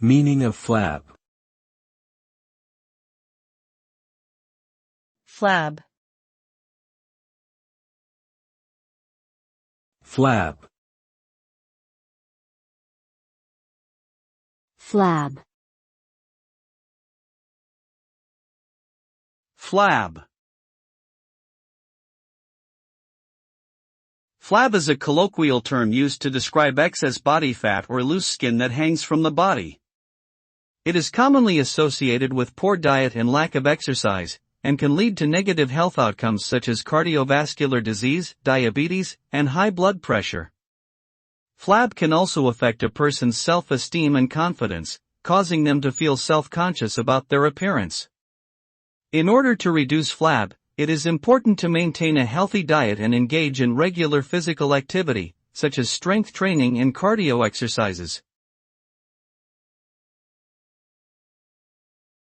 Meaning of flab. Flab. Flab. Flab. Flab. Flab is a colloquial term used to describe excess body fat or loose skin that hangs from the body. It is commonly associated with poor diet and lack of exercise, and can lead to negative health outcomes such as cardiovascular disease, diabetes, and high blood pressure. Flab can also affect a person's self-esteem and confidence, causing them to feel self-conscious about their appearance. In order to reduce flab, it is important to maintain a healthy diet and engage in regular physical activity, such as strength training and cardio exercises.